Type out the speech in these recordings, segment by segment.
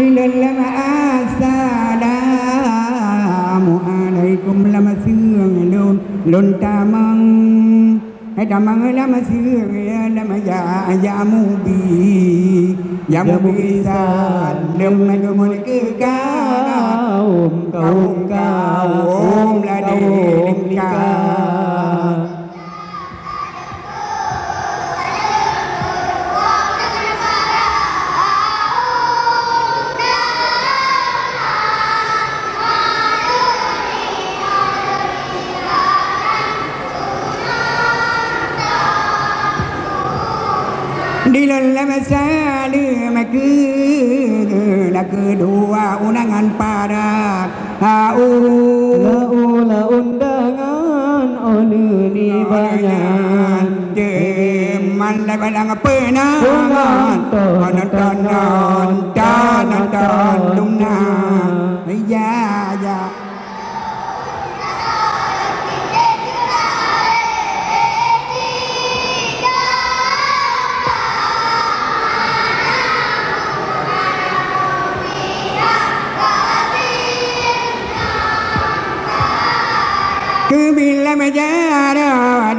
lama assalamualaikum lama siang lun tamang hai tamang lama siang lama jamu salam namun ke kaum la delingka di dalam salam kedua undangan para la undangan oleh banyak teman labang penangan nonton dumna ya bila menjara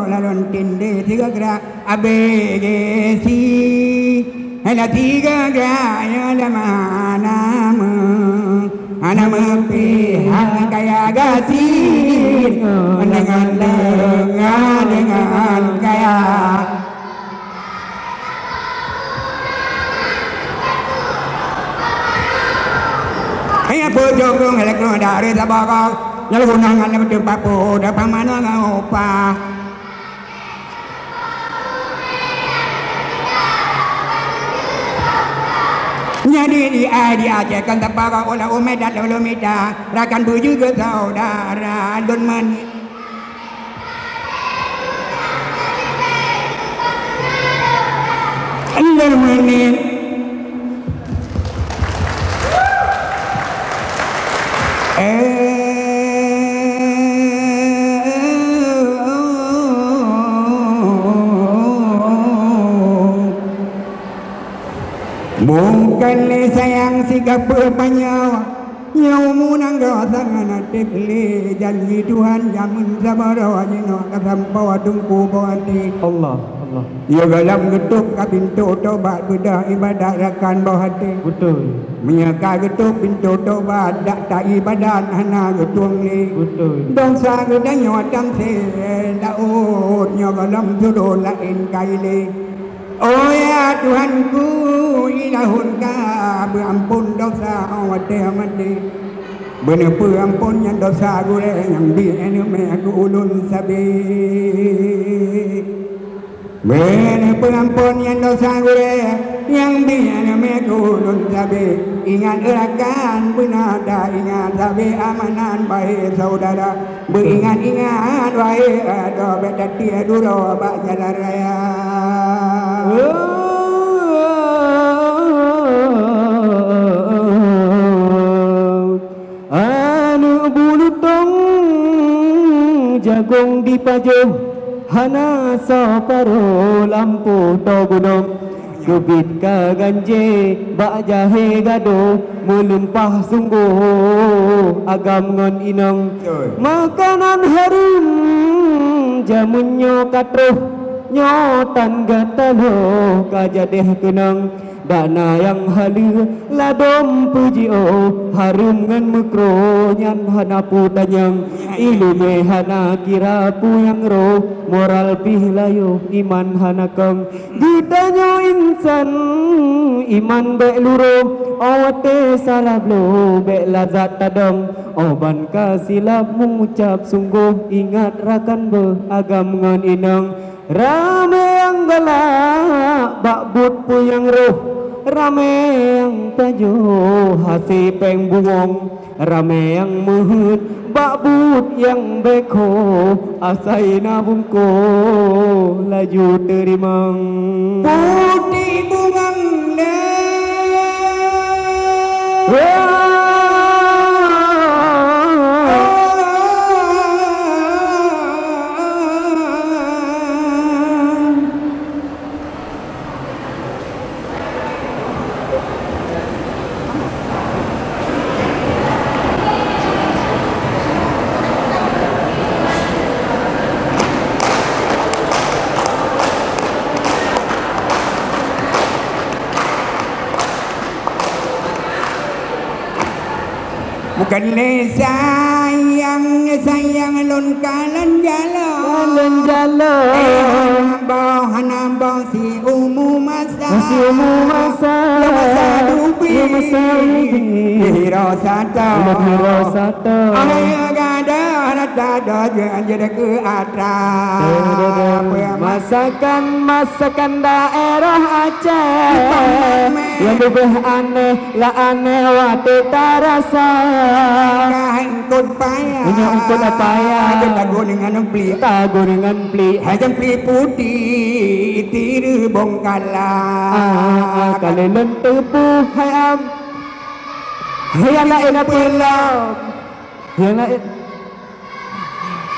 lalu tinde tiga gerak abegesi ada tiga gerak yang nama pihak kaya gasir dengan kaya ayah pojok elektronik dari tabak lalu undangan lebih papo dapat mana ngopa jadi diajarkan tabak oleh umedat lalu mita rakan buju ke saudara don mani don mani bukan sayang sikap berpanyawa nyawamu nangga sangat tekli janji Tuhan jangan sabar wajino kasampawa tungku bawati Allah ya dalam getuk ke pintu tobat bedah ibadat rakan bawati betul menyaka getuk pintu tobat tak ibadat hana getung ni betul dosa gedang nyawatam se daud nyawalam jodoh lain kaili. Oh ya Tuhanku ilahunka berampun dosa awat mati benar berampun yang dosa gue yang di eneme aku ulun sabi benar berampun yang dosa gue yang di eneme aku ulun sabi ingat erakan benada ingat sabi amanan baik saudara beringat-ingat baik ada beda tiada bak jalan raya anu bulutong jagung di pajuh hana saparo lampu to gunung kubit ka ganje bak jahe gado melumpah sungguh agam ngon inong makanan harum jamunnya katruh nyotan gatalo kajadeh kenang dana yang halu ladom pujio harum ngan mekro nyan hanapu tanyang ilume hana kira puyang ro moral pihlayo iman hanakam ditanyo insan iman be luro awate salablo be lazat tadong oban kasilap mengucap sungguh ingat rakan be agam ngan inang rame yang galak bakbut puyang roh rame yang tajuh hasi peng bungong rame yang mehut bakbut yang beko asai nabungko laju terimang putih bungang bukan sayang lon kalan jalo hanambang si umu masa dubi hiro sato ayah gada jadi ke atas masakan daerah Aceh yang lebih aneh waktu terasa engkau payah ada tago dengan pli hanya pli putih tiru bongkala kalau lentepu hayam yang lain pulang yang lain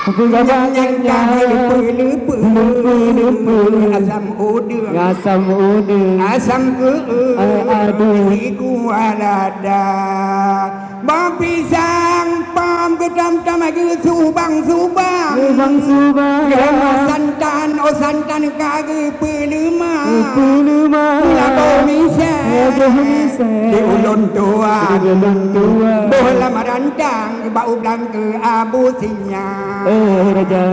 aku gabanya lupa asam ke iku alada bang pisang pam gedam lagi subang santan kage peluma labo mise di ulun tua bola marantang bau blang ke abu sinya raja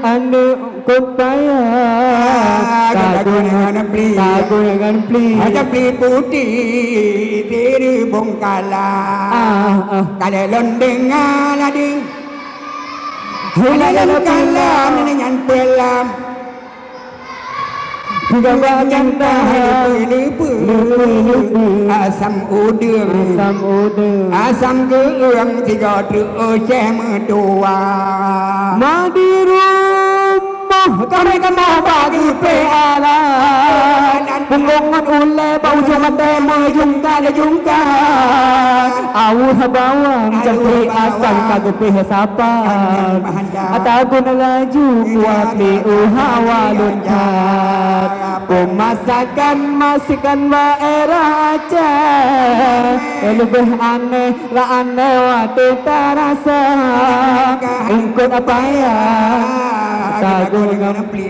ane kot payah tago dengan pli ada pli putih tiru bongkala kalau londeng alading Hulan kalam dengan pelam Gambaran lupa asam udang asam geung tiga teroceh medua di rumah kami kena bagi pealan punggungan ule bau cuma tema jungka awuh bawang capri asam kagupih sapan ataku nalaju kuapi uhawalun hat pemasakan daerah Aceh lebih aneh waktu terasa ungkut apa ya tagun dengan pli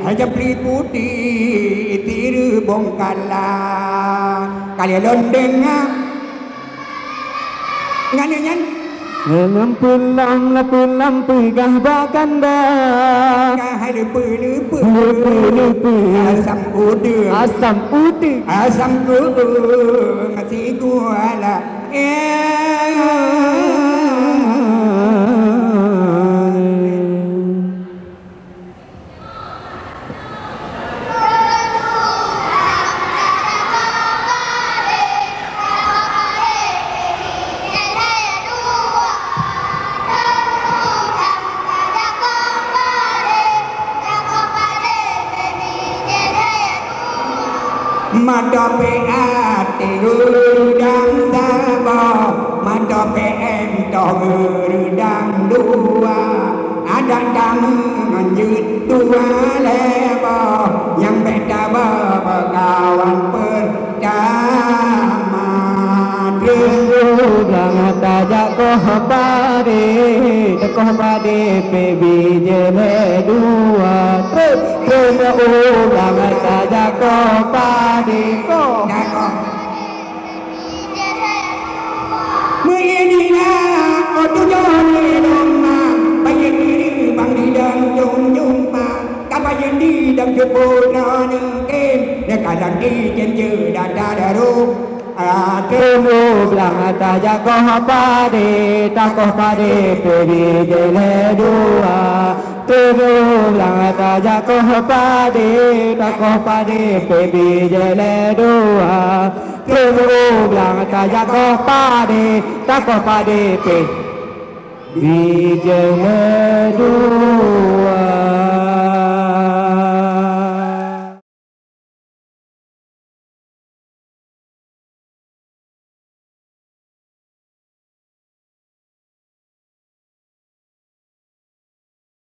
aja pli putih tiru bongkala kali londeng nganyan lampu gah bakanda kahai lupa asam udang asam geung ngasih kuala Madope ate udang sabo Madope entong udang dua Ada kamu menjut tua lebo Yang beda berkawan pertama Jangan tajak koh pade baby jele dua Terima jangan tajak koh pade Menina otu jone doma Bayi diri bang di dan jumpa Kabayin di dan jumpa nengkem Nekalang di jenje dada daru Temu belang tajak koh pade baby jele dua Temu belang tajak koh pade baby jele dua Temu belang tajak koh pade baby jele dua